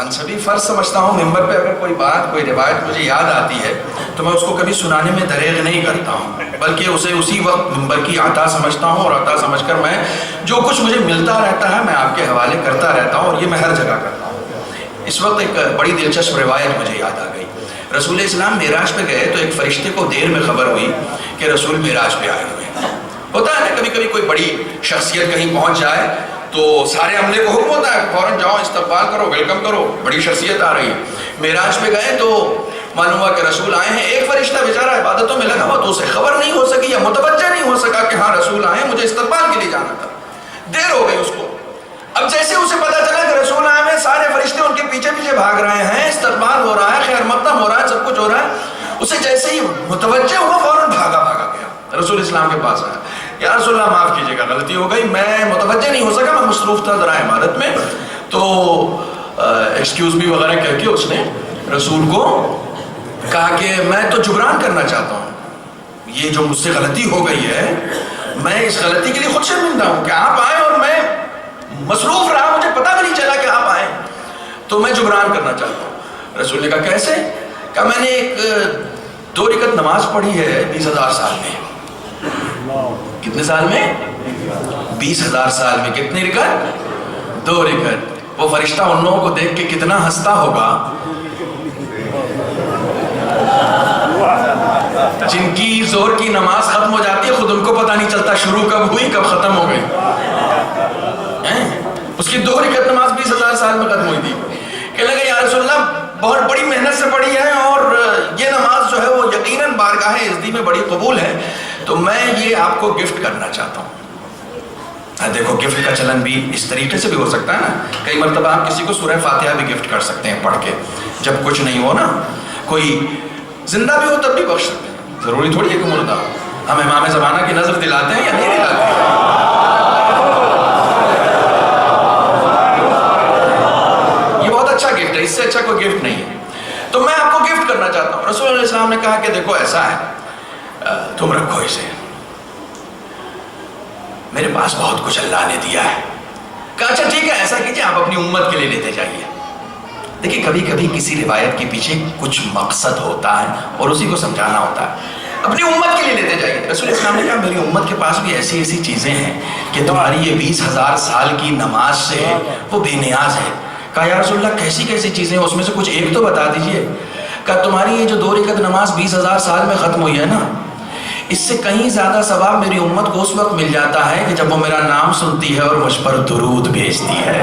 منصبی فرض سمجھتا ہوں ممبر پہ اگر کوئی بات کوئی روایت مجھے یاد آتی ہے تو میں اس کو کبھی سنانے میں دریغ نہیں کرتا ہوں، بلکہ اسے اسی وقت ممبر کی عطا سمجھتا ہوں، اور عطا سمجھ کر میں جو کچھ مجھے ملتا رہتا ہے میں آپ کے حوالے کرتا رہتا ہوں، اور یہ میں ہر جگہ کرتا ہوں۔ اس وقت ایک بڑی دلچسپ روایت مجھے یاد آ گئی۔ رسول اسلام معراج پہ گئے تو ایک فرشتے کو دیر میں خبر ہوئی کہ رسول معراج پہ آئے ہوئے ہیں۔ ہوتا ہے نا کبھی کبھی کوئی بڑی شخصیت کہیں پہنچ جائے تو سارے عملے کو حکم ہوتا ہے فوراً جاؤ استقبال کرو ویلکم کرو، بڑی شخصیت آ رہی ہے۔ معراج پہ گئے تو معلوم ہوا کہ رسول آئے ہیں، ایک فرشتہ بیچارہ عبادتوں میں لگا ہوا تو اسے خبر نہیں ہو سکی یا متوجہ نہیں ہو سکا کہ ہاں رسول آئے ہیں، مجھے استقبال کے لیے جانا تھا، دیر ہو گئی اس کو۔ اب جیسے اسے پتا چلا کہ رسول آئے ہیں، سارے فرشتے ان کے پیچھے پیچھے بھاگ رہے ہیں، استقبال ہو رہا ہے، خیر مقدم ہو رہا ہے، سب کچھ ہو رہا ہے، اسے جیسے ہی متوجہ ہوا فوراً بھاگا گیا رسول اسلام کے پاس آیا، یا رسول اللہ معاف کیجیے گا غلطی ہو گئی، میں متوجہ نہیں ہو سکا، میں مصروف تھا ذرا عبادت میں، تو ایکسکیوز می وغیرہ کہہ کے اس نے رسول کو کہا کہ میں تو جبران کرنا چاہتا ہوں، یہ جو مجھ سے غلطی ہو گئی ہے میں اس غلطی کے لیے خود شرمندہ ہوں کہ آپ آئے اور میں مصروف رہا، مجھے پتہ بھی نہیں چلا کہ آپ آئے، تو میں جبران کرنا چاہتا ہوں۔ رسول نے کہا کیسے؟ کہا میں نے ایک 2 رکعت نماز پڑھی ہے 20,000 سال میں۔ کتنے سال میں؟ 20,000 سال میں کتنی رکعت؟ 2 رکعت۔ وہ فرشتہ ان لوگوں کو دیکھ کے کتنا ہنستا ہوگا جن کی زور کی نماز ختم ہو جاتی ہے، خود ان کو پتہ نہیں چلتا شروع کب ہوئی کب ختم ہو گئی۔ اس کی 2 رکعت نماز 20,000 سال میں ختم ہوئی تھی۔ کہنے لگا یا رسول اللہ بہت بڑی محنت سے پڑھی ہے اور یہ نماز جو ہے وہ یقیناً بارگاہ عزتی میں بڑی قبول ہے، تو میں یہ آپ کو گفٹ کرنا چاہتا ہوں۔ دیکھو گفٹ کا چلن بھی اس طریقے سے بھی ہو سکتا ہے نا، کئی مرتبہ آپ کسی کو سورہ فاتحہ بھی گفٹ کر سکتے ہیں پڑھ کے، جب کچھ نہیں ہو نا، کوئی زندہ بھی ہو تب بھی بخش سکتے ہیں، ضروری تھوڑی ہے کہ مردہ ہو۔ ہم امام زمانہ کی نظر دلاتے ہیں یا نہیں دلاتے ہیں؟ یہ بہت اچھا گفٹ ہے، اس سے اچھا کوئی گفٹ نہیں ہے، تو میں آپ کو گفٹ کرنا چاہتا ہوں۔ رسول اللہ علیہ السلام نے کہا کہ دیکھو ایسا ہے، تم رکھو اسے، میرے پاس بہت کچھ اللہ نے دیا ہے۔ کہا اچھا ٹھیک ہے ایسا کیجئے آپ اپنی امت کے لیے لیتے جائیے۔ دیکھیں کبھی کبھی کسی روایت کے پیچھے کچھ مقصد ہوتا ہے اور اسی کو سمجھانا ہوتا ہے، اپنی امت کے لیے لیتے جائیے۔ رسول اسلام نے کہا میری امت کے پاس بھی ایسی ایسی چیزیں ہیں کہ تمہاری یہ 20,000 سال کی نماز سے وہ بے نیاز ہے۔ کہا یا رسول اللہ کیسی کیسی چیزیں ہیں، اس میں سے کچھ ایک تو بتا دیجئے۔ کہا تمہاری یہ جو 2 رکعت نماز 20,000 سال میں ختم ہوئی ہے نا، اس سے کہیں زیادہ ثواب میری امت کو اس وقت مل جاتا ہے کہ جب وہ میرا نام سنتی ہے اور مجھ پر درود بھیجتی ہے۔